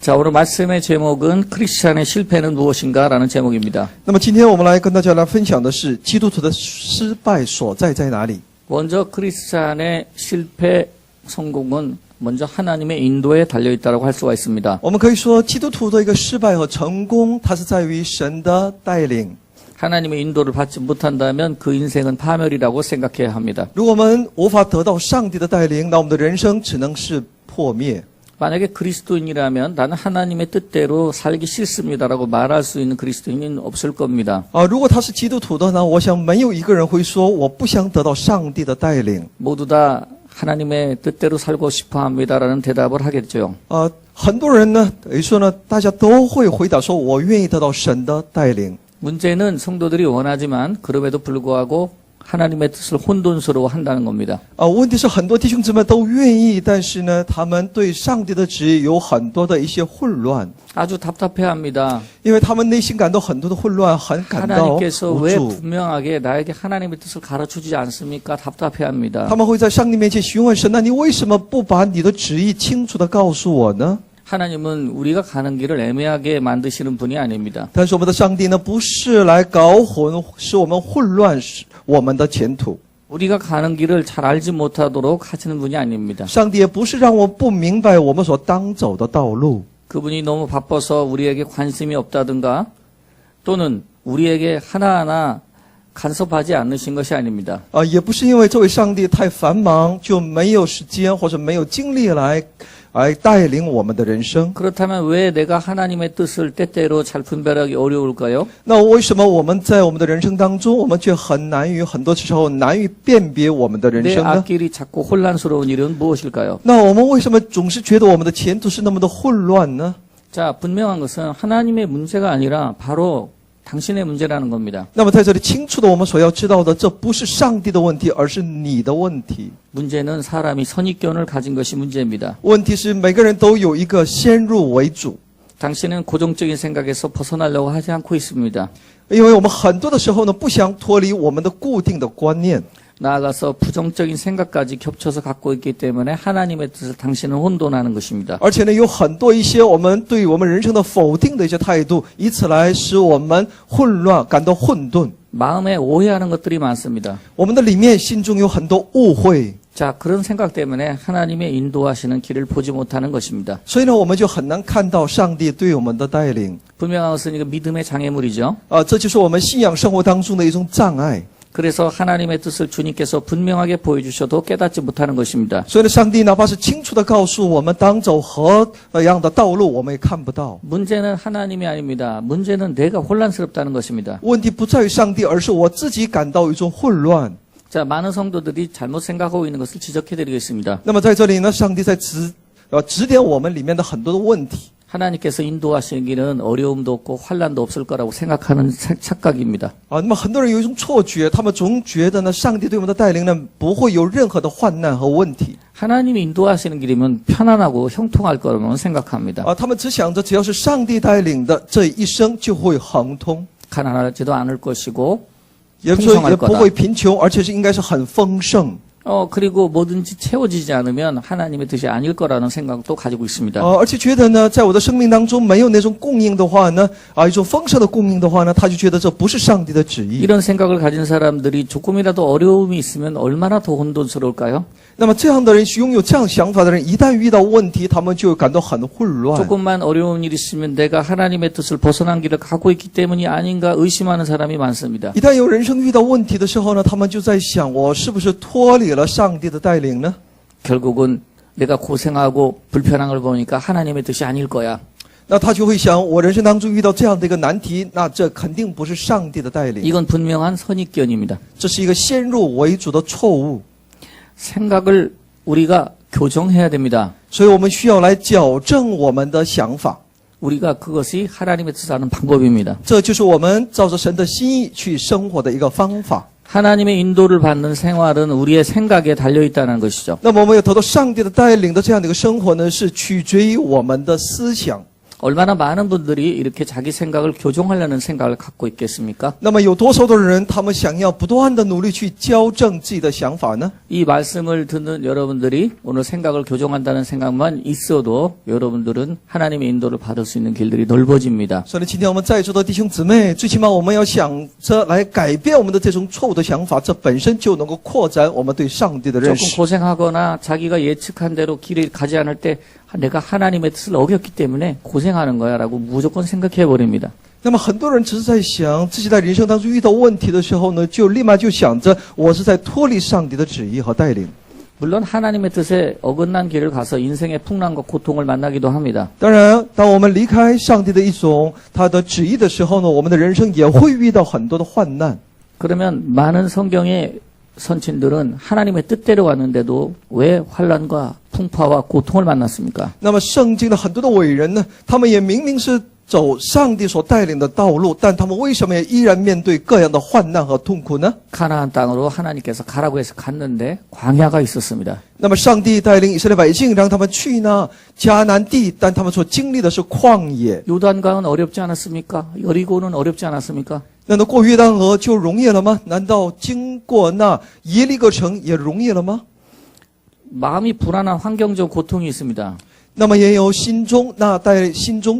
자, 오늘 말씀의 제목은 크리스찬의 실패는 무엇인가라는 제목입니다. 那么今天我们来跟大家来分享的是基督徒的失败所在在哪里？ 먼저 크리스찬의 실패, 성공은 먼저 하나님의 인도에 달려있다고 할 수가 있습니다. 我们可以说，基督徒的一个失败和成功，它是在于神的带领。 하나님의 인도를 받지 못한다면 그 인생은 파멸이라고 생각해야 합니다. 如果我们无法得到上帝的带领，那我们的人生只能是破灭。 만약에 그리스도인이라면 나는 하나님의 뜻대로 살기 싫습니다라고 말할 수 있는 그리스도인은 없을 겁니다. 如果他是基督徒的呢，我想没有一个人会说我不想得到上帝的带领。 모두 다 하나님의 뜻대로 살고 싶어 합니다라는 대답을 하겠죠. 很多人呢，等于说呢，大家都会回答说，我愿意得到神的带领。 문제는 성도들이 원하지만 그럼에도 불구하고 하나님의 뜻을 혼돈스러워 한다는 겁니다. 问题是很多弟兄姊妹都愿意，但是呢，他们对上帝的旨意有很多的一些混乱， 아주 답답해합니다. 因为他们内心感到很多的混乱，很感到 하나님께서 无 왜 助。 분명하게 나에게 하나님의 뜻을 가르쳐주지 않습니까? 답답해합니다. 他们会在上帝面前询问神：那你为什么不把你的旨意清楚地告诉我呢？ 하나님은 우리가 가는 길을 애매하게 만드시는 분이 아닙니다. 但是我们的上帝呢，不是来搞混，使我们混乱我们的前途。 우리가 가는 길을 잘 알지 못하도록 하시는 분이 아닙니다. 上帝也不是让我不明白我们所当走的道路。 그분이 너무 바빠서 우리에게 관심이 없다든가 또는 우리에게 하나하나 간섭하지 않으신 것이 아닙니다. 也不是因为这位上帝太繁忙，就没有时间或者没有精力来带领我们的人生。 그렇다면 왜 내가 하나님의 뜻을 때때로 잘 분별하기 어려울까요? 那为什么我们在我们的人生当中，我们却很多时候难于辨别我们的人 내 生呢？ 앞길이 자꾸 혼란스러운 일은 무엇일까요? 那我们为什么总是觉得我们的前途是那么的混乱呢？ 자, 분명한 것은 하나님의 문제가 아니라 바로 당신의 문제라는 겁니다. 那么在这里清楚的我们所要知道的，这不是上帝的问题，而是你的问题。 문제는 사람이 선입견을 가진 것이 문제입니다. 问题是每个人都有一个先入为主， 당신은 고정적인 생각에서 벗어나려고 하지 않고 있습니다. 因为我们很多的时候呢，不想脱离我们的固定的观念。 나아가서 부정적인 생각까지 겹쳐서 갖고 있기 때문에 하나님의 뜻을 당신은 혼돈하는 것입니다. 而且呢，有很多一些我们对我们人生的否定的一些态度，以此来使我们混乱，感到混沌。 마음에 오해하는 것들이 많습니다. 我们的里面心中有很多误会， 자, 그런 생각 때문에 하나님의 인도하시는 길을 보지 못하는 것입니다. 所以呢，我们就很难看到上帝对我们的带领。 분명한 것은 이거 믿음의 장애물이죠. 这就是我们信仰生活当中的一种障碍。 그래서 하나님의 뜻을 주님께서 분명하게 보여주셔도 깨닫지 못하는 것입니다. 所以呢，上帝哪怕是清楚的告诉我们当走何样的道路，我们也看不到。 문제는 하나님이 아닙니다. 문제는 내가 혼란스럽다는 것입니다. 问题不在于上帝，而是我自己感到一种混乱。 자, 많은 성도들이 잘못 생각하고 있는 것을 지적해드리겠습니다. 那么在这里呢，上帝在指点我们里面的很多的问题。 하나님께서 인도하시는 길은 어려움도 없고 환란도 없을 거라고 생각하는 착각입니다. 那么很多人有一种错觉，他们总觉得呢，上帝对我们的带领呢，不会有任何的患难和问题。 하나님이 인도하시는 길이면 편안하고 형통할 거라고 생각합니다. 他们只想着只要是上帝带领的，这一生就会亨通， 가난하지도 않을 것이고 也说也不会贫穷，而且是应该是很丰盛。 그리고 뭐든지 채워지지 않으면 하나님의 뜻이 아닐 거라는 생각도 가지고 있습니다. 而且觉得呢，在我的生命当中没有那种供应的话呢，一种丰盛的供应的话呢，他就觉得这不是上帝的旨意。 이런 생각을 가진 사람들이 조금이라도 어려움이 있으면 얼마나 더 혼돈스러울까요? 那么这样的人，拥有这样想法的人，一旦遇到问题，他们就感到很混乱。 조금만 어려운 일이 있으면 내가 하나님의 뜻을 벗어난 길을 가고 있기 때문이 아닌가 의심하는 사람이 많습니다. 一旦有人生遇到问题的时候呢，他们就在想，我是不是脱离了上帝的带领呢？ 결국은 내가 고생하고 불편한 걸 보니까 하나님의 뜻이 아닐 거야. 那他就会想，我人生当中遇到这样的一个难题，那这肯定不是上帝的带领， 이건 분명한 선입견입니다. 这是一个先入为主的错误。 생각을 우리가 교정해야 됩니다. 所以我们需要来矫正我们的想法， 우리가 그것이 하나님의 뜻을 아는 방법입니다. 这就是我们照着神的心意去生活的一个方法。 하나님의 인도를 받는 생활은 우리의 생각에 달려있다는 것이죠. 那么我们要得到上帝的带领的这样的一个生活呢，是取决于我们的思想。 얼마나 많은 분들이 이렇게 자기 생각을 교정하려는 생각을 갖고 있겠습니까? 那么有多少的人，他们想要不断的努力去矫正自己的想法呢？ 이 말씀을 듣는 여러분들이 오늘 생각을 교정한다는 생각만 있어도 여러분들은 하나님의 인도를 받을 수 있는 길들이 넓어집니다. 所以今天我们在座的弟兄姊妹，最起码我们要想着来改变我们的这种错误的想法，这本身就能够扩展我们对上帝的认 조금 识。 고생하거나 자기가 예측한 대로 길을 가지 않을 때 내가 하나님의 뜻을 어겼기 때문에 고생하는 거야 라고 무조건 생각해 버립니다. 那么很多人只是在想自己在人生当中遇到问题的时候呢，就立马就想着我是在脱离上帝的旨意和带领。 물론 하나님의 뜻에 어긋난 길을 가서 인생의 풍랑과 고통을 만나기도 합니다. 当然，当我们离开上帝的一种他的旨意的时候呢，我们的人生也会遇到很多的患难。 그러면 많은 성경의 선친들은 하나님의 뜻대로 왔는데도 왜 환난과 풍파와 고통을 만났습니까? 那么圣经的很多的伟人呢，他们也明明是走上帝所带领的道路，但他们为什么也依然面对各样的患难和痛苦呢？ 가나안 땅으로 하나님께서 가라고 해서 갔는데 광야가 있었습니다. 那么上帝带领以色列百姓让他们去呢迦南地，但他们所经历的是旷野。 요단강은 어렵지 않았습니까? 여리고는 어렵지 않았습니까? 难道过约旦河就容易了吗？难道经过那耶利哥城也容易了吗？ 마음이 불안한 환경적 고통이 있습니다. 那么也有心中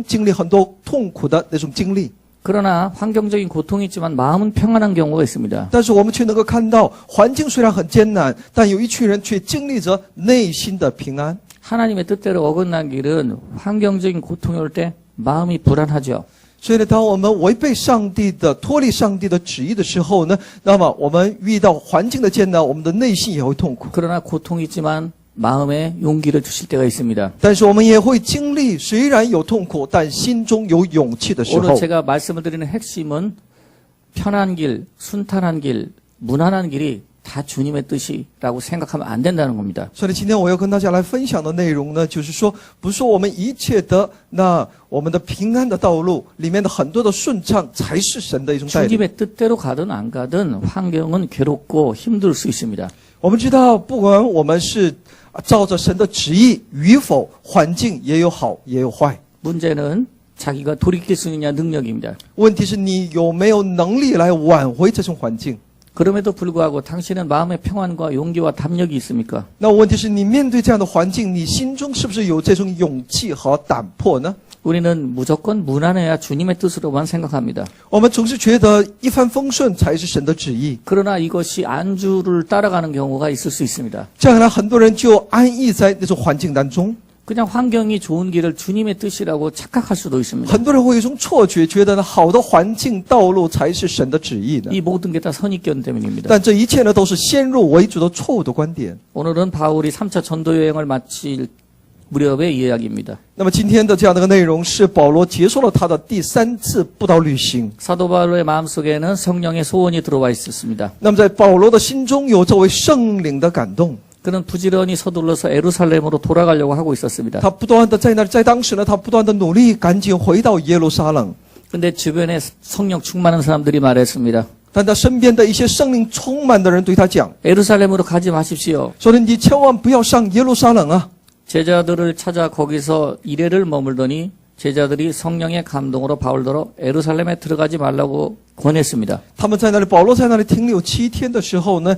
经历很多痛苦的那种经历。 그러나 환경적인 고통이 있지만 마음은 평안한 경우가 있습니다. 但是我们却能够看到，环境虽然很艰难，但有一群人却经历着内心的平安。 하나님의 뜻대로 어긋난 길은 환경적인 고통이 올 때 마음이 불안하죠. 所以呢，当我们违背上帝的、脱离上帝的旨意的时候呢，那么我们遇到环境的艰难，我们的内心也会痛苦。 그러나 고통이 있지만 마음에 용기를 주실 때가 있습니다. 但是我们也会经历，虽然有痛苦，但心中有勇气的时 오늘 候。 제가 말씀을 드리는 핵심은 편한 길, 순탄한 길, 무난한 길이 다 주님의 뜻이라고 생각하면 안 된다는 겁니다. 所以今天我要跟大家来分享的内容呢，就是说，不是说我们一切的我们的平安的道路里面的很多的顺畅才是神的一种带领。 주님의 뜻대로 가든 안 가든 환경은 괴롭고 힘들 수 있습니다. 我们知道，不管我们是照着神的旨意与否，环境也有好也有坏。 문제는 자기가 돌이킬 수 있느냐 능력입니다. 问题是你有没有能力来挽回这种环境？ 그럼에도 불구하고 당신은 마음의 평안과 용기와 담력이 있습니까? 那问题是你面对这样的环境，你心中是不是有这种勇气和胆魄呢？ 우리는 무조건 무난해야 주님의 뜻으로만 생각합니다. 我们总是觉得一帆风顺才是神的旨意， 그러나 이것이 안주를 따라가는 경우가 있을 수 있습니다. 这样呢，很多人就安逸在那种环境当中。 그냥 환경이 좋은 길을 주님의 뜻이라고 착각할 수도 있습니다. 很多人会有一种错觉，觉得呢，好的环境道路才是神的旨意呢。 이 모든 게 다 선입견 때문입니다. 但这一切呢，都是先入为主的错误的观点。 오늘은 바울이 3차 전도 여행을 마칠 무렵의 이야기입니다. 那么今天的这样的一个内容是保罗结束了他的第3次布道旅行。 사도 바울의 마음속에는 성령의 소원이 들어와 있었습니다. 那么在保罗的心中有这位圣灵的感动， 그는 부지런히 서둘러서 에루살렘으로 돌아가려고 하고 있었습니다. 他不断的在当时呢，他不断的努力，赶紧回到耶路撒冷。 근데 주변에 성령 충만한 사람들이 말했습니다. 但他身边的一些圣灵充满的人对他讲 에루살렘으로 가지 마십시오. 说呢，你千万不要上耶路撒冷啊！ 제자들을 찾아 거기서 이래를 머물더니 제자들이 성령의 감동으로 바울더러 에루살렘에 들어가지 말라고 권했습니다. 他们在那里，保罗在那里停留7天的时候呢，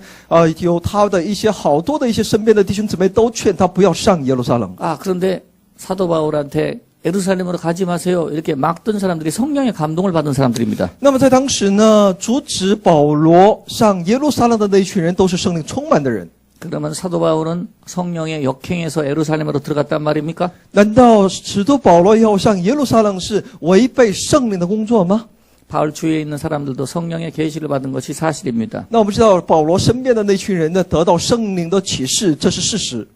有他的一些好多的一些身边的弟兄姊妹都劝他不要上耶路撒冷。 아, 그런데 사도 바울한테 에루살렘으로 가지 마세요. 이렇게 막던 사람들이 성령의 감동을 받은 사람들입니다. 那么在当时呢，阻止保罗上耶路撒冷的那一群人都是圣灵充满的人。 그러면 사도 바울은 성령의 역행에서 에루살렘으로 들어갔단 말입니까? 难道使徒保罗要上耶路撒冷是违背圣灵的工作吗？ 바울 주위에 있는 사람들도 성령의 계시를 받은 것이 사실입니다. 那我们知道保罗身边的那群人呢，得到圣灵的启示，这是事实。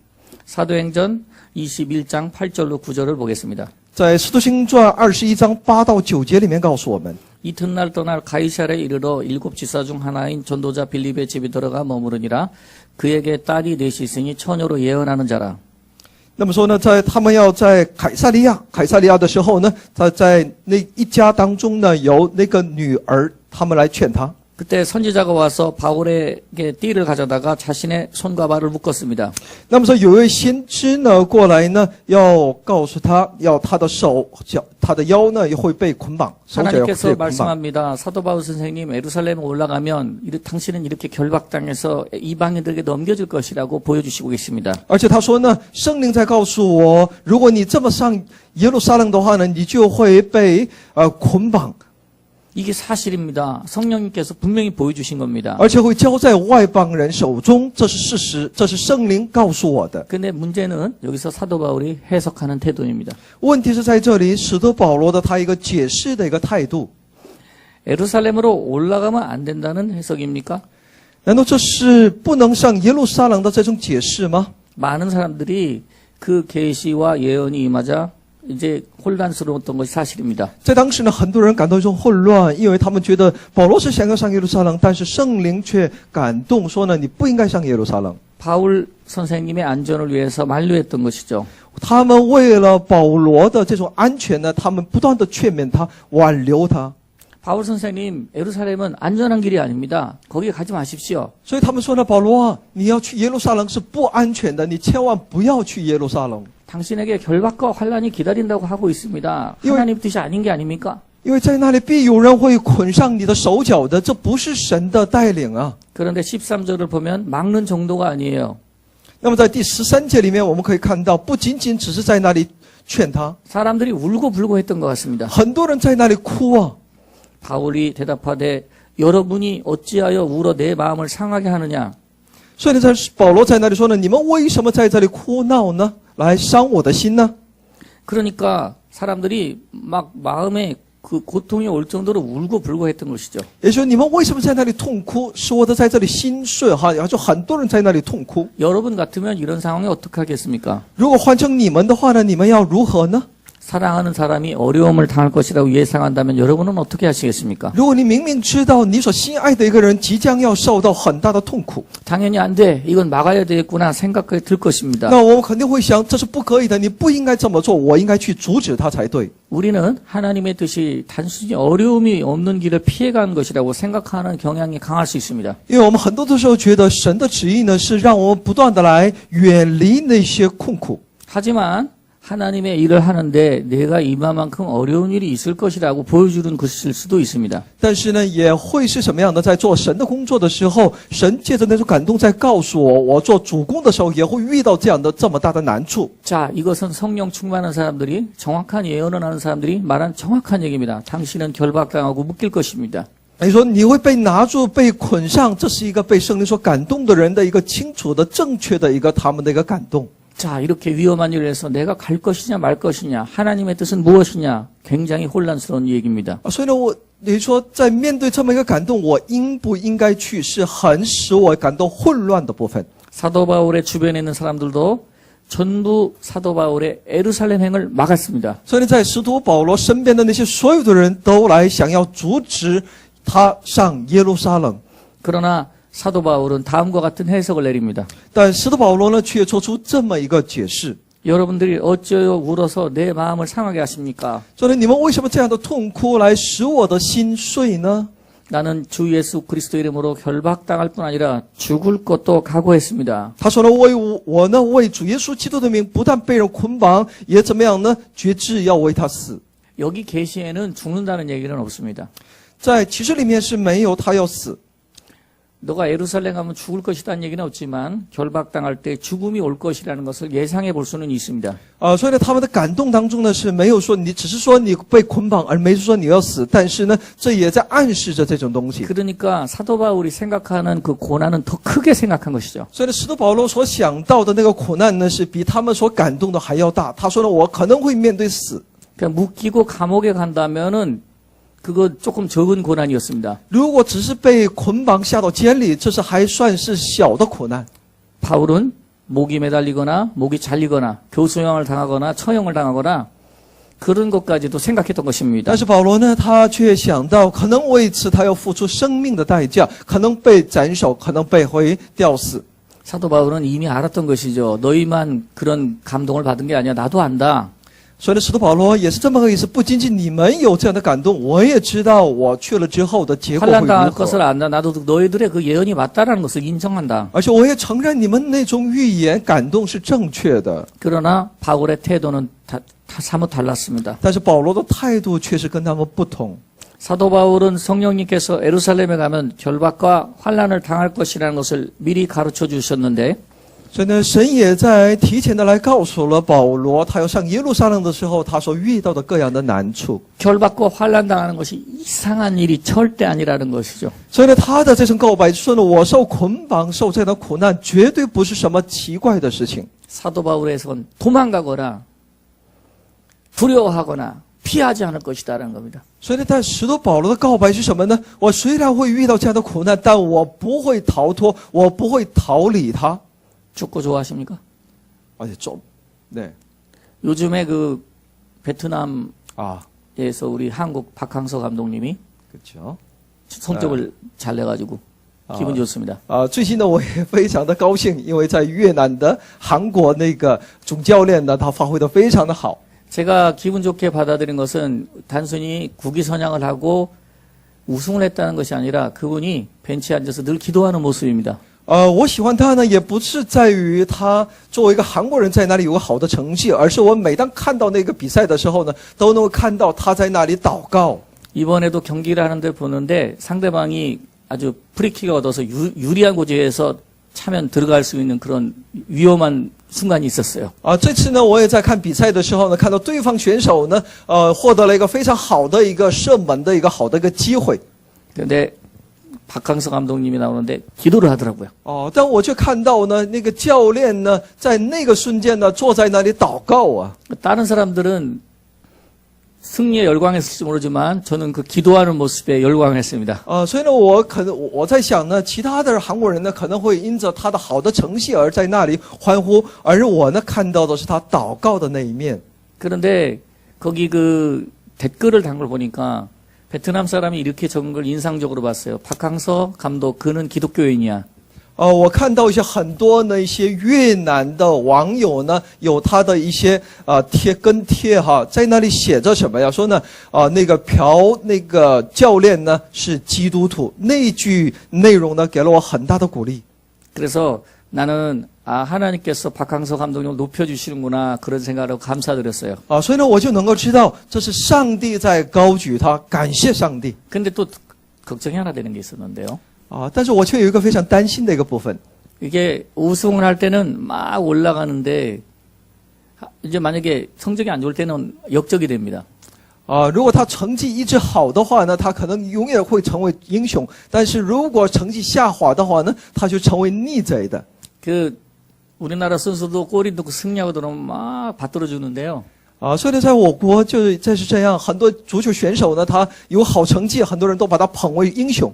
사도행전 21장 8절로 9절을 보겠습니다. 在《使徒行传》21章8到9节里面告诉我们， 이튿날 떠날 가이사랴에 이르러 7 지사 중 하나인 전도자 빌립의 집에 들어가 머무르니라. 그에게 딸이 넷이 있으니 처녀로 예언하는 자라. 那么说呢，他们要在凯撒利亚的时候呢，他在那一家当中呢，有那个女儿，他们来劝他。 그때 선지자가 와서 바울에게 띠를 가져다가 자신의 손과 발을 묶었습니다. 那么说，有一位先知呢过来呢，要告诉他，要他的手脚、他的腰呢也会被捆绑，手脚也会 하나님께서 被捆绑。 말씀합니다. 사도 바울 선생님, 예루살렘에 올라가면 당신은 이렇게 결박당해서 이방인들에게 넘겨질 것이라고 보여주시고 계십니다. 而且他说呢，圣灵在告诉我，如果你这么上耶路撒冷的话呢，你就会被捆绑， 이게 사실입니다. 성령님께서 분명히 보여주신 겁니다. 而且会交在外邦人手中，这是事实，这是圣灵告诉我的。 근데 문제는 여기서 사도 바울이 해석하는 태도입니다. 问题是在这里，使徒保罗的他一个解释的一个态度， 예루살렘으로 올라가면 안 된다는 해석입니까? 难道这是不能上耶路撒冷的这种解释吗？ 많은 사람들이 그 계시와 예언이 임하자 이제 혼란스러웠던 것이 사실입니다. 在当时呢，很多人感到一种混乱，因为他们觉得保罗是想要上耶路撒冷，但是圣灵却感动说呢，你不应该上耶路撒冷。 바울 선생님의 안전을 위해서 만류했던 것이죠. 他们为了保罗的这种安全呢，他们不断的劝勉他，挽留他。 바울 선생님, 예루살렘은 안전한 길이 아닙니다. 거기에 가지 마십시오. 所以他们说呢，保罗啊，你要去耶路撒冷是不安全的，你千万不要去耶路撒冷。 당신에게 결박과 환란이 기다린다고 하고 있습니다. 이거- 하나님 뜻이 아닌 게 아닙니까? 因为在那里必有人会捆上你的手脚的，这不是神的带领啊。 그런데 13절을 보면 막는 정도가 아니에요. 那么在第13节里面，我们可以看到，不仅仅只是在那里劝他， 사람들이 울고불고 했던 것 같습니다. 很多人在那里哭啊。 바울이 대답하되 여러분이 어찌하여 울어 내 마음을 상하게 하느냐? 所以呢，保罗在那里说呢，你们为什么在这里哭闹呢？来伤我的心呢？ 그러니까 사람들이 막 마음에 그 고통이 올 정도로 울고불고 했던 것이죠. 也就是你们为什么在那里痛哭？说的在这里心碎哈，然后就很多人在那里痛哭。 여러분 같으면 이런 상황에 어떻게 하겠습니까? 如果换成你们的话呢，你们要如何呢？ 사랑하는 사람이 어려움을 당할 것이라고 예상한다면 여러분은 어떻게 하시겠습니까? 如果你明明知道你所心爱的一个人即将要受到很大的痛苦， 당연히 안 돼. 이건 막아야 되겠구나 생각이 들 것입니다. 那我们肯定会想，这是不可以的，你不应该这么做，我应该去阻止他才对。 우리는 하나님의 뜻이 단순히 어려움이 없는 길을 피해가는 것이라고 생각하는 경향이 강할 수 있습니다. 因为我们很多的时候觉得神的旨意呢，是让我们不断的来远离那些困苦。 하지만 하나님의 일을 하는데 내가 이만큼 어려운 일이 있을 것이라고 보여주는 것일 수도 있습니다. 但是呢，也会是什么样的？在做神的工作的时候，神借着那种感动在告诉我，我做主工的时候也会遇到这么大的难处。 자, 이것은 성령 충만한 사람들이 정확한 예언을 하는 사람들이 말한 정확한 얘기입니다. 당신은 결박당하고 묶일 것입니다. 你说你会被拿住、被捆上，这是一个被圣灵所感动的人的一个清楚的、正确的一个他们的一个感动。 자, 이렇게 위험한 일을 해서 내가 갈 것이냐 말 것이냐, 하나님의 뜻은 무엇이냐, 굉장히 혼란스러운 얘기입니다. 所以呢，你说在面对这么一个感动，我应不应该去，是很使我感到混乱的部分。 사도 바울의 주변에 있는 사람들도 전부 사도 바울의 예루살렘 행을 막았습니다. 所以呢，在使徒保罗身边的那些所有的人都来想要阻止他上耶路撒冷， 그러나 사도 바울은 다음과 같은 해석을 내립니다. 但使徒保罗呢，却做出这么一个解释。 여러분들이 어찌하여 울어서 내 마음을 상하게 하십니까? 所以你们为什么这样的痛哭，来使我的心碎呢？ 나는 주 예수 그리스도 이름으로 결박당할 뿐 아니라 죽을 것도 각오했습니다. 他说呢，我呢为主耶稣基督的名，不但被人捆绑，也怎么样呢？决志要为他死。 여기 계시에는 죽는다는 얘기는 없습니다. 在启示里面是没有他要死。 너가 예루살렘 가면 죽을 것이라는 얘기는 없지만 결박당할 때 죽음이 올 것이라는 것을 예상해 볼 수는 있습니다. 所以呢，他们的感动当中呢是没有说你，只是说你被捆绑，而没说你要死。但是呢，这也在暗示着这种东西。 그러니까 사도 바울이 생각하는 그 고난은 더 크게 생각한 것이죠. 所以呢，使徒保罗所想到的那个苦难呢，是比他们所感动的还要大。他说呢，我可能会面对死。 그러니까 묶이고 감옥에 간다면은 그거 조금 적은 고난이었습니다. 如果只是被捆绑下到监里，这是还算是小的苦难。 바울은 목이 매달리거나 목이 잘리거나 교수형을 당하거나 처형을 당하거나 그런 것까지도 생각했던 것입니다. 但是保罗呢，他却想到，可能为此他要付出生命的代价，可能被斩首，可能被会吊死。 사도 바울은 이미 알았던 것이죠. 너희만 그런 감동을 받은 게 아니야. 나도 안다. 所以呢，使徒保罗也是这么个意思，不仅仅你们有这样的感动，我也知道我去了之后的结果会 환난 당할 如何。 것을 안다. 나도 너희들의 그 예언이 맞다라는 것을 인정한다. 而且我也承认你们那种预言感动是正确的， 그러나 바울의 태도는 사뭇 달랐습니다. 但是保罗的态度却是跟他们不同。 사도 바울은 성령님께서 예루살렘에 가면 결박과 환난을 당할 것이라는 것을 미리 가르쳐 주셨는데 所以呢，神也在提前的来告诉了保罗，他要上耶路撒冷的时候，他所遇到的各样的难处。 결박과 환난 당하는 것이 이상한 일이 절대 아니라는 것이죠. 所以呢，他的这声告白说呢，我受捆绑、受这样的苦难，绝对不是什么奇怪的事情。 사도 바울의 해석은 도망가거나 두려워하거나 피하지 않을 것이다라는 겁니다. 所以呢，但使徒保罗的告白是什么呢？我虽然会遇到这样的苦难，但我不会逃脱，我不会逃离它。 축구 좋아하십니까? 而且좀 네. 요즘에 그 베트남에서 아, 우리 한국 박항서 감독님이 그렇죠. 성적을 잘 내가지고 기분 좋습니다. 最近呢，我也非常的高兴，因为在越南的韩国那个总教练呢，他发挥的非常的好。 제가 기분 좋게 받아들인 것은 단순히 국위 선양을 하고 우승을 했다는 것이 아니라 그분이 벤치에 앉아서 늘 기도하는 모습입니다. 我喜欢他呢，也不是在于他作为一个韩国人在那里有个好的成绩，而是我每当看到那个比赛的时候呢，都能够看到他在那里祷告。 이번에도 경기를 하는데 보는데 상대방이 아주 프리킥을 얻어서 유리한 곳에서 차면 들어갈 수 있는 그런 위험한 순간이 있었어요. 这次呢，我也在看比赛的时候呢，看到对方选手呢，获得了一个非常好的一个射门的一个好的一个机会。 그런데 박항서 감독님이 나오는데 기도를 하더라고요. 但我却看到呢，那个教练呢，在那个瞬间呢，坐在那里祷告啊。 다른 사람들은 승리에 열광했을지 모르지만 저는 그 기도하는 모습에 열광했습니다. 所以呢，我在想呢，其他的韩国人呢，可能会因着他的好的成绩而在那里欢呼，而我呢，看到的是他祷告的那一面。 그런데 거기 그 댓글을 단 걸 보니까 베트남 사람이 이렇게 적은 걸 인상적으로 봤어요. 박항서 감독 그는 기독교인이야. 我看到很多呢一些越南的网友呢，有他的一些跟帖哈，在那里写着什么呀？说呢那个那个教练呢是基督徒，那句内容呢给了我很大的鼓励。 그래서 나는 하나님께서 박항서 감독님을 높여주시는구나 그런 생각으로 감사드렸어요. 所以呢我就能够知道这是上帝在高举他，感谢上帝。 근데 또 걱정이 하나 되는 게 있었는데요. 但是我却有一个非常担心的一个部分。 이게 우승을 할 때는 막 올라가는데 이제 만약에 성적이 안 좋을 때는 역적이 됩니다. 如果他成绩一直好的话呢，他可能永远会成为英雄；但是如果成绩下滑的话呢，他就成为逆贼的。 그 우리나라 선수도 골이 넣고 승리하고 들어오면 막 받들어 주는데요. 所以呢，在我国就是这样，很多足球选手呢，他有好成绩，很多人都把他捧为英雄。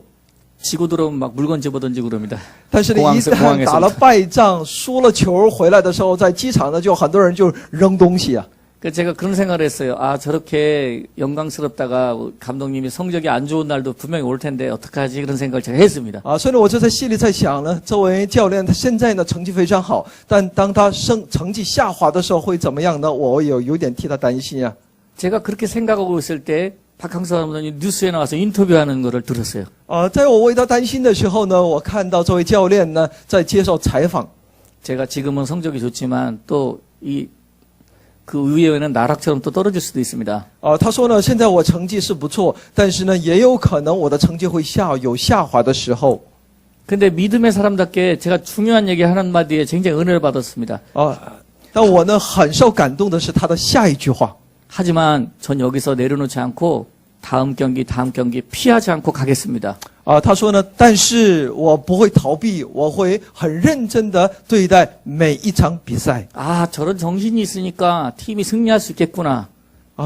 지고 들어오면 막 물건 집어던지고 그럽니다. 但是呢，一旦打了败仗，输了球回来的时候，在机场呢，就很多人就扔东西啊。 제가 그런 생각을 했어요. 저렇게 영광스럽다가 감독님이 성적이 안 좋은 날도 분명히 올 텐데 어떡하지 그런 생각을 제가 했습니다. 所以呢，我就在心里在想呢，作为教练，他现在呢成绩非常好，但当他成绩下滑的时候会怎么样呢？我有点替他担心啊。 제가 그렇게 생각하고 있을 때 박항서 감독님 뉴스에 나와서 인터뷰하는 거를 들었어요. 在我为他担心的时候呢，我看到这位教练呢在接受采访。 제가 지금은 성적이 좋지만 또 그 이후에는 나락처럼 또 떨어질 수도 있습니다. 他说呢，现在我成绩是不错，但是呢，也有可能我的成绩会有下滑的时候。 근데 믿음의 사람답게 제가 중요한 얘기 한마디에 굉장히 은혜를 받았습니다. 但我呢很受感动的是他的下一句话。 하지만 전 여기서 내려놓지 않고 다음 경기 피하지 않고 가겠습니다. 他说呢，但是我不会逃避，我会很认真的对待每一场比赛。 저런 정신이 있으니까 팀이 승리할 수 있겠구나.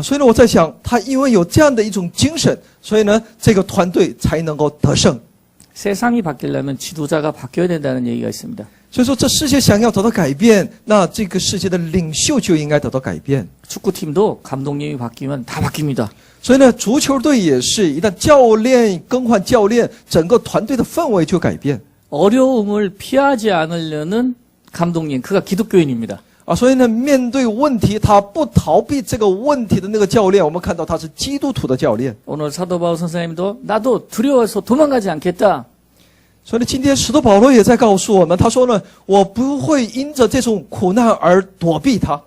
所以呢，我在想，他因为有这样的一种精神，所以呢，这个团队才能够得胜。 세상이 바뀌려면 지도자가 바뀌어야 된다는 얘기가 있습니다. 所以说，这世界想要得到改变，那这个世界的领袖就应该得到改变。 축구팀도 감독님이 바뀌면 다 바뀝니다. 所以呢，足球队也是，一旦教练更换教练，整个团队的氛围就改变。 어려움을 피하지 않으려는 감독님, 그가 기독교인입니다. 所以呢，面对问题，他不逃避这个问题的那个教练，我们看到他是基督徒的教练。 오늘 사도 바울 선생님도 나도 두려워서 도망가지 않겠다. 所以呢，今天使徒保罗也在告诉我们，他说呢，我不会因着这种苦难而躲避他。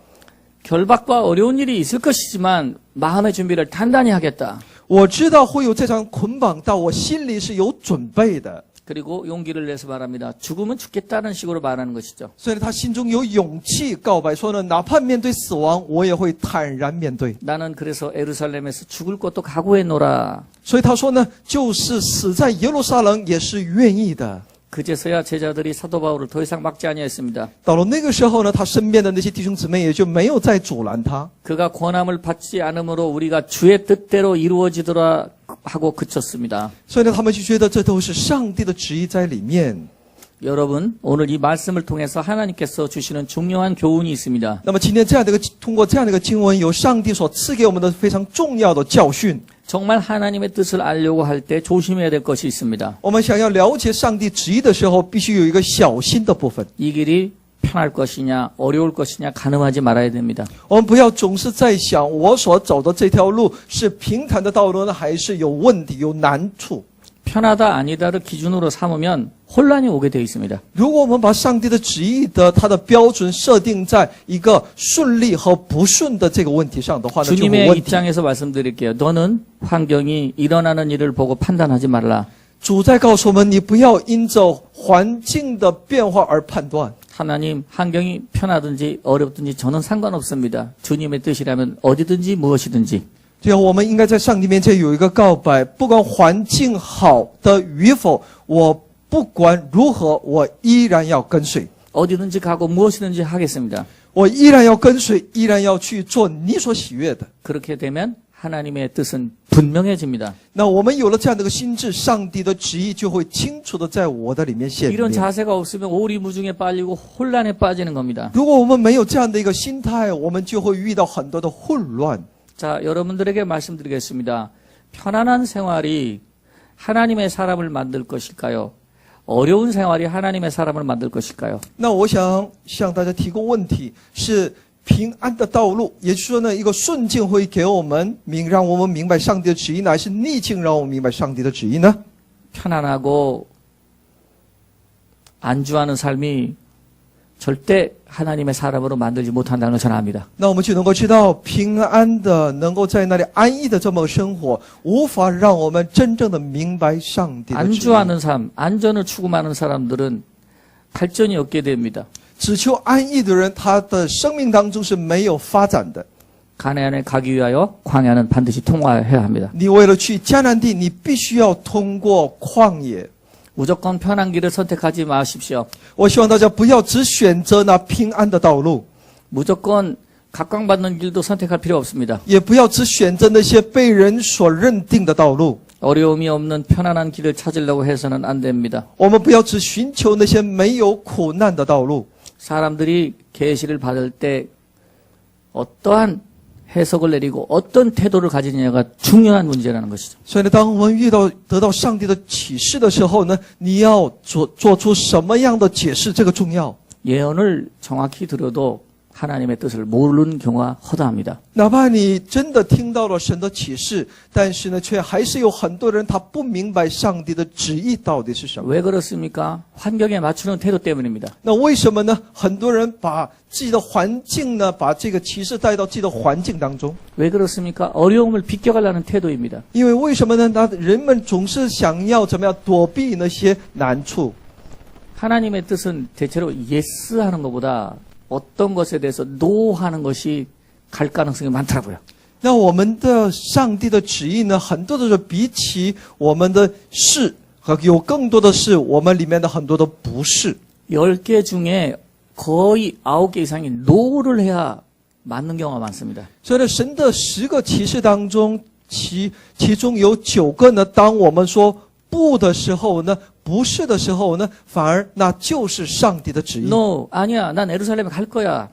결박과 어려운 일이 있을 것이지만 마음의 준비를 단단히 하겠다. 我知道会有这场捆绑，但我心里是有准备的。 그리고 용기를 내서 말합니다. 죽으면 죽겠다는 식으로 말하는 것이죠. 所以他心中有勇气告白说呢，哪怕面对死亡，我也会坦然面对。 나는 그래서 예루살렘에서 죽을 것도 각오해놓으라. 所以他说呢，就是死在耶路撒冷也是愿意的。 그제서야 제자들이 사도 바울을 더 이상 막지 아니했습니다. 到了那个时候呢，他身边的那些弟兄姊妹也就没有再阻拦他。 그가 권함을 받지 않으므로 우리가 주의 뜻대로 이루어지더라 하고 그쳤습니다. 所以呢，他们就觉得这都是上帝的旨意在里面。 여러분, 오늘 이 말씀을 통해서 하나님께서 주시는 중요한 교훈이 있습니다. 那么今天通过这样的一个经文，有上帝所赐给我们的非常重要的教训。 정말 하나님의 뜻을 알려고 할 때 조심해야 될 것이 있습니다. 我们想要了解上帝旨意的时候，必须有一个小心的部分。 이 길이 편할 것이냐 어려울 것이냐 가늠하지 말아야 됩니다. 我们不要总是在想，我所走的这条路是平坦的道路呢，还是有问题、有难处？ 편하다 아니다를 기준으로 삼으면 혼란이 오게 되어 있습니다. 如果我们把上帝的旨意的它的标准设定在一个顺利和不顺的这个问题上的话呢，就有 주님의 问题。 입장에서 말씀드릴게요. 너는 환경이 일어나는 일을 보고 판단하지 말라. 主在告诉我们，你不要因着环境的变化而判断。 하나님 환경이 편하든지 어렵든지 저는 상관없습니다. 주님의 뜻이라면 어디든지 무엇이든지. 最后，我们应该在上帝面前有一个告白：不管环境好的与否，我不管如何，我依然要跟随。 어디든지 가고 무엇이든지 하겠습니다. 我依然要跟随，依然要去做你所喜悦的。 그렇게 되면 하나님의 뜻은 분명해집니다. 那我们有了这样的一个心智，上帝的旨意就会清楚的在我的里面显 이런 明。 자세가 없으면 오리무중에 빠지고 혼란에 빠지는 겁니다. 如果我们没有这样的一个心态，我们就会遇到很多的混乱。 자, 여러분들에게 말씀드리겠습니다. 편안한 생활이 하나님의 사람을 만들 것일까요? 어려운 생활이 하나님의 사람을 만들 것일까요? 那我想向大家提供问题：是平安的道路，也就是说呢，一个顺境会给我们让我们明白上帝的旨意呢，还是逆境让我们明白上帝的旨意呢？ 편안하고 안주하는 삶이 절대 하나님의 사람으로 만들지 못한다는 걸 저는 압니다. 那我们就能够知道，平安的能够在那里安逸的这么个生活，无法让我们真正的明白上帝的旨意。 안주하는 삶, 안전을 추구하는 사람들은 발전이 없게 됩니다. 只求安逸的人，他的生命当中是没有发展的。 가나안에 가기 위하여 광야는 반드시 통과해야 합니다. 你为了去迦南地，你必须要通过旷野。 무조건 편한 길을 선택하지 마십시오. 我希望大家不要只选择那平安的道路， 무조건 각광받는 길도 선택할 필요 없습니다. 也不要只选择那些被人所认定的道路。 어려움이 없는 편안한 길을 찾으려고 해서는 안 됩니다. 我们不要只寻求那些没有苦难的道路。 사람들이 계시를 받을 때 어떠한 해석을 내리고 어떤 태도를 가지느냐가 중요한 문제라는 것이죠. 所以呢，当我们得到上帝的启示的时候呢，你要做出什么样的解释，这个重要。 예언을 정확히 들어도 하나님의 뜻을 모르는 경우가 허다합니다. 哪怕你真的听到了神的启示，但是呢，却还是有很多人他不明白上帝的旨意到底是什么。 왜 그렇습니까? 환경에 맞추는 태도 때문입니다. 那为什么呢？很多人把自己的环境呢，把这个启示带到自己的环境当中。 왜 그렇습니까? 어려움을 비껴가려는 태도입니다. 因为为什么呢？那人们总是想要怎么样躲避那些难处。 하나님의 뜻은 대체로 yes 하는 것보다 어떤 것에 대해서 no 하는 것이 갈 가능성이 많더라고요. 那我们的上帝的旨意呢，很多的是比起我们的是和有更多的是我们里面的很多的不是。 10개 중에 거의 9개 이상이 no를 해야 맞는 경우가 많습니다. 所以呢，神的10个启示当中，其中有9个呢，当我们说不的时候呢，不是的时候呢，反而那就是上帝的旨意。 No, 아니야. 난 예루살렘에 갈 거야.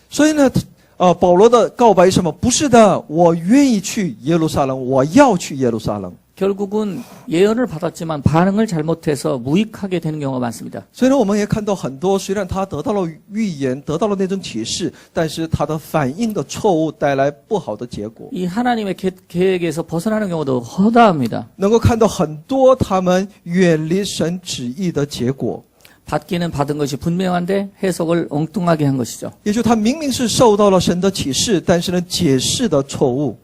所以呢，保罗的告白是什么？不是的，我愿意去耶路撒冷，我要去耶路撒冷。 결국은 예언을 받았지만 반응을 잘못해서 무익하게 되는 경우가 많습니다. 所以呢，我们也看到很多，虽然他得到了预言，得到了那种启示，但是他的反应的错误带来不好的结果。 이 하나님의 계획에서 벗어나는 경우도 허다합니다. 能够看到很多他们远离神旨意的结果， 받기는 받은 것이 분명한데 해석을 엉뚱하게 한 것이죠. 也就他明明是受到了神的启示，但是呢，解释的错误。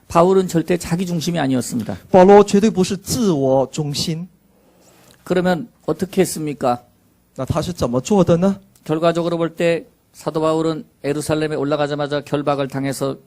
바울은 절대 자기 중심이 아니었습니다. 保罗绝对不是自我中心， 그러면 어떻게 했습니까? 那他是怎么做的呢？ 결과적으로 볼 때 사도 바울은 예루살렘에 올라가자마자 결박을 당해서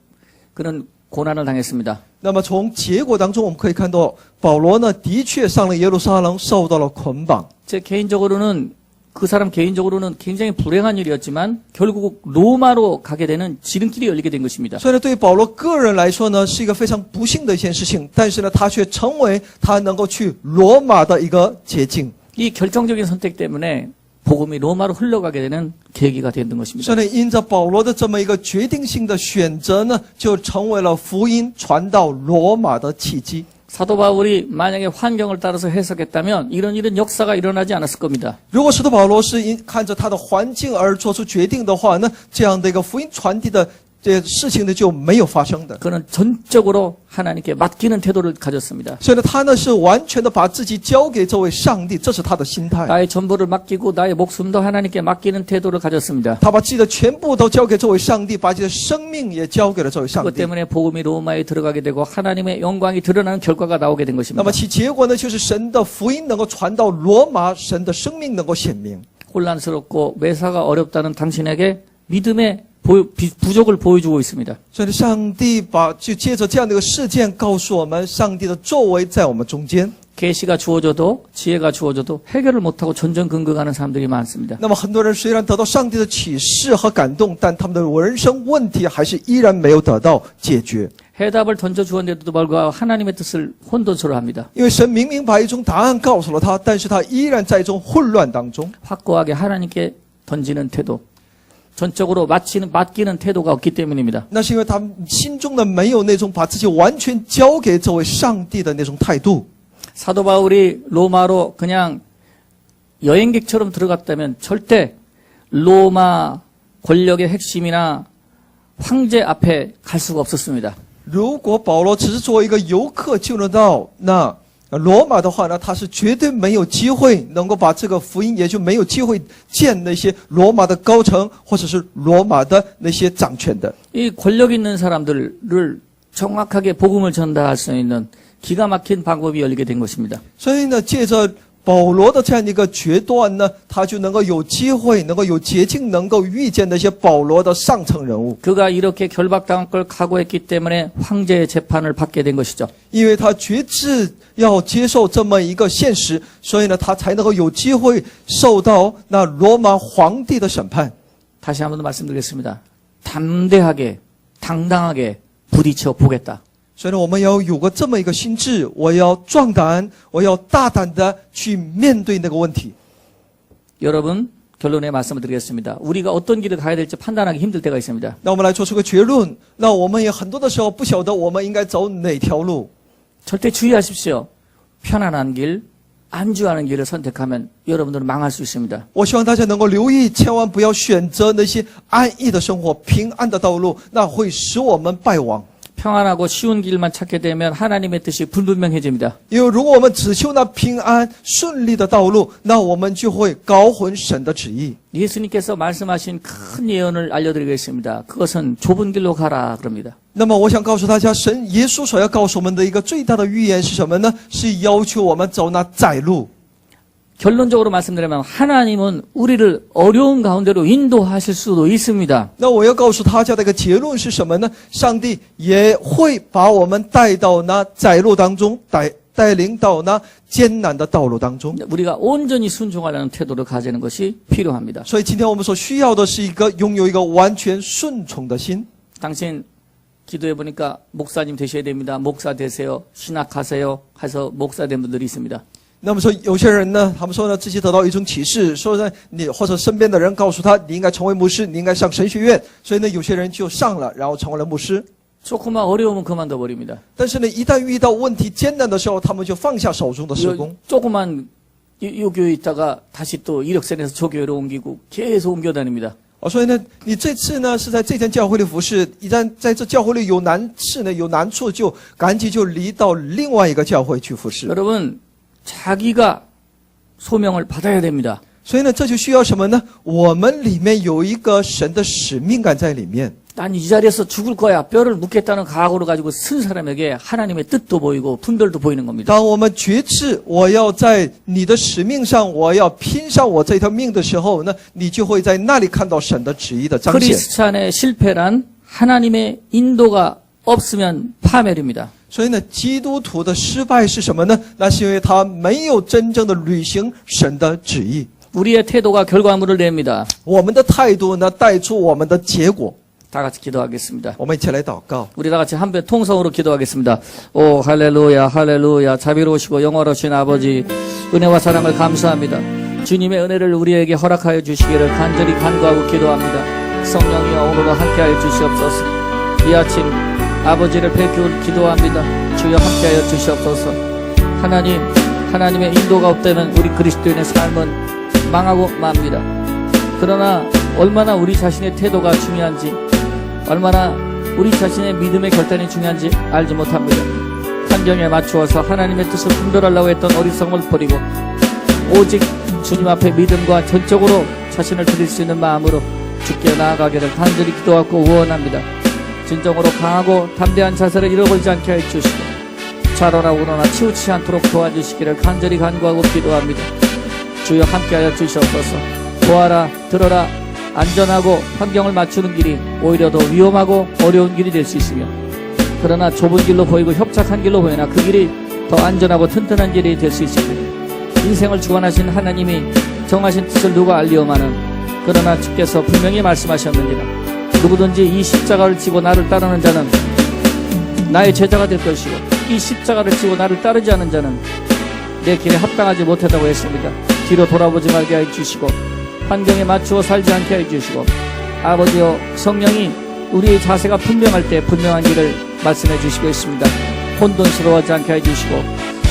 그는 고난을 당했습니다. 那么从结果当中，我们可以看到，保罗呢，的确上了耶路撒冷，受到了捆绑。 제 개인적으로는 그 사람 개인적으로는 굉장히 불행한 일이었지만 결국 로마로 가게 되는 지름길이 열리게 된 것입니다. 所以呢，对于保罗个人来说呢，是一个非常不幸的一件事情，但是呢，他却成为他能够去罗马的一个捷径。 이 결정적인 선택 때문에 복음이 로마로 흘러가게 되는 계기가 된 것입니다. 所以呢，因着保罗的这么一个决定性的选择呢，就成为了福音传到罗马的契机。 사도 바울이 만약에 환경을 따라서 해석했다면 이런 역사가 일어나지 않았을 겁니다. 如果使徒保罗是看着他的环境而做出决定的话呢，这样的一个福音传递的这事情呢就没有发生的。 그는 전적으로 하나님께 맡기는 태도를 가졌습니다. 所以呢，他呢是完全的把自己交给这位上帝，这是他的心态。 나의 전부를 맡기고 나의 목숨도 하나님께 맡기는 태도를 가졌습니다. 他把自己的全部都交给这位上帝，把自己的生命也交给了这位上 그것 帝。 때문에 복음이 로마에 들어가게 되고 하나님의 영광이 드러나는 결과가 나오게 된 那 것입니다. 么其结果呢，就是神的福音能够传到罗马，神的生命能够显明。 혼란스럽고 매사가 어렵다는 당신에게 믿음의 부족을 보여주고 있습니다. 所以上帝就借着这样的一个事件告诉我们，上帝的作为在我们中间。 계시가 주어져도 지혜가 주어져도 해결을 못하고 전전긍긍하는 사람들이 많습니다. 那么很多人虽然得到上帝的启示和感动，但他们的人生问题还是依然没有得到解决。 해답을 던져주었는데도 불구하고 하나님의 뜻을 혼돈스러워합니다. 因为神明明把一种答案告诉了他，但是他依然在一种混乱当中。 확고하게 하나님께 던지는 태도, 전적으로 맡기는 태도가 없기 때문입니다. 那是因为他们心中呢没有那种把自己完全交给这位上帝的那种态度。 사도 바울이 로마로 그냥 여행객처럼 들어갔다면 절대 로마 권력의 핵심이나 황제 앞에 갈 수가 없었습니다. 如果保罗只是作为一个游客进入到那罗马的话呢，他是绝对没有机会能够把这个福音，也就没有机会见那些罗马的高层或者是罗马的那些掌权的。 이 권력 있는 사람들을 정확하게 복음을 전달할 수 있는 기가 막힌 방법이 열리게 된 것입니다. 所以呢，借着保罗的这样的一个决断呢，他就能够有机会，能够有捷径，能够遇见那些保罗的上层人物。 그가 이렇게 결박당할 걸 각오했기 때문에 황제의 재판을 받게 된 것이죠. 因为他决志要接受这么一个现实，所以呢，他才能够有机会受到那罗马皇帝的审判。 다시 한 번 더 말씀드리겠습니다. 담대하게, 당당하게 부딪혀 보겠다. 所以呢，我们要有个这么一个心智，我要壮胆，我要大胆的去面对那个问题。 여러분, 결론에 말씀을 드리겠습니다. 우리가 어떤 길을 가야 될지 판단하기 힘들 때가 있습니다. 那我们来做出个结论。那我们也很多的时候不晓得我们应该走哪条路。 절대 주의하십시오. 편안한 길, 안주하는 길을 선택하면 여러분들은 망할 수 있습니다. 我希望大家能够留意，千万不要选择那些安逸的生活、平安的道路，那会使我们败亡。 평안하고 쉬운 길만 찾게 되면 하나님의 뜻이 불분명해집니다. 因为如果我们只求那平安顺利的道路，那我们就会搞混神的旨意。 예수님께서 말씀하신 큰 예언을 알려드리겠습니다. 그것은 좁은 길로 가라 그럽니다. 那么我想告诉大家，神耶稣所要告诉我们的一个最大的预言是什么呢？是要求我们走那窄路。 결론적으로 말씀드리면 하나님은 우리를 어려운 가운데로 인도하실 수도 있습니다. 那我要告诉大家的一个结论是什么呢？上帝也会把我们带到那窄路当中，带领到那艰难的道路当中。 우리가 온전히 순종하려는 태도를 가지는 것이 필요합니다. 所以今天我们所需要的是一个拥有一个完全顺从的心。 당신 기도해 보니까 목사님 되셔야 됩니다. 목사 되세요. 신학하세요. 해서 목사 된 분들이 있습니다. 那么说，有些人呢，他们说呢，自己得到一种启示，说呢，你或者身边的人告诉他，你应该成为牧师，你应该上神学院，所以呢，有些人就上了，然后成为了牧师。 조금만 어려우면 그만둬 버립니다. 但是呢，一旦遇到问题艰难的时候，他们就放下手中的施工。 조그만 요 교회에 있다가 다시 또 이력선에서 저 교회로 옮기고 계속 옮겨 다닙니다. 所以呢，你这次呢是在这间教会里服侍，一旦在这教会里有难事呢，有难处就赶紧就离到另外一个教会去服侍。 여러분, 자기가 소명을 받아야 됩니다. 所以呢，这就需要什么呢？我们里面有一个神的使命感在里面。 난 이 자리에서 죽을 거야. 뼈를 묻겠다는 각오를 가지고 쓴 사람에게 하나님의 뜻도 보이고 분별도 보이는 겁니다. 当我们决志我要在你的使命上，我要拼上我这条命的时候呢，你就会在那里看到神的旨意的彰显。 크리스찬의 실패란 하나님의 인도가 없으면 파멸입니다. 所以呢，基督徒的失败是什么呢？那是因为他没有真正的履行神的旨意。 우리의 태도가 결과물을 냅니다. 我们的态度呢，带出我们的结果。 다 같이 기도하겠습니다. 我们一起来祷告。 우리 다 같이 한배 통성으로 기도하겠습니다. 오 할렐루야 할렐루야 자비로우시고 영원하신 아버지 은혜와 사랑을 감사합니다. 주님의 은혜를 우리에게 허락하여 주시기를 간절히 간구하고 기도합니다. 성령이여 오늘도 함께하여 주시옵소서. 이 아침 아버지를 뵙기를 기도합니다. 주여 함께하여 주시옵소서. 하나님의 인도가 없다면 우리 그리스도인의 삶은 망하고 맙니다. 그러나 얼마나 우리 자신의 태도가 중요한지, 얼마나 우리 자신의 믿음의 결단이 중요한지 알지 못합니다. 환경에 맞추어서 하나님의 뜻을 분별하려고 했던 어리석음을 버리고 오직 주님 앞에 믿음과 전적으로 자신을 드릴 수 있는 마음으로 주께 나아가기를 간절히 기도하고 원합니다. 진정으로 강하고 담대한 자세를 잃어버리지 않게 해주시고 자라나 우러나 치우치지 않도록 도와주시기를 간절히 간구하고 기도합니다. 주여 함께하여 주시옵소서. 보아라 들어라 안전하고 환경을 맞추는 길이 오히려 더 위험하고 어려운 길이 될 수 있으며 그러나 좁은 길로 보이고 협착한 길로 보이나 그 길이 더 안전하고 튼튼한 길이 될 수 있습니다. 인생을 주관하신 하나님이 정하신 뜻을 누가 알리오마는 그러나 주께서 분명히 말씀하셨느니라. 누구든지 이 십자가를 지고 나를 따르는 자는 나의 제자가 될 것이고 이 십자가를 지고 나를 따르지 않은 자는 내 길에 합당하지 못하다고 했습니다. 뒤로 돌아보지 말게 해주시고 환경에 맞추어 살지 않게 해주시고 아버지여 성령이 우리의 자세가 분명할 때 분명한 길을 말씀해 주시고 있습니다. 혼돈스러워하지 않게 해주시고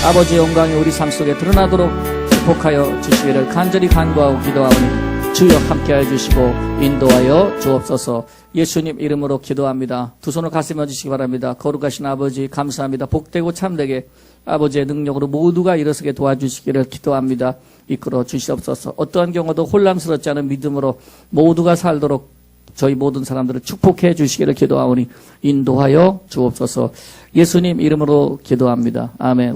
아버지의 영광이 우리 삶 속에 드러나도록 축복하여 주시기를 간절히 간구하고 기도하오니 주여 함께하여 주시고 인도하여 주옵소서. 예수님 이름으로 기도합니다. 두 손을 가슴에 주시기 바랍니다. 거룩하신 아버지 감사합니다. 복되고 참되게 아버지의 능력으로 모두가 일어서게 도와주시기를 기도합니다. 이끌어 주시옵소서. 어떠한 경우도 혼란스럽지 않은 믿음으로 모두가 살도록 저희 모든 사람들을 축복해 주시기를 기도하오니 인도하여 주옵소서. 예수님 이름으로 기도합니다. 아멘.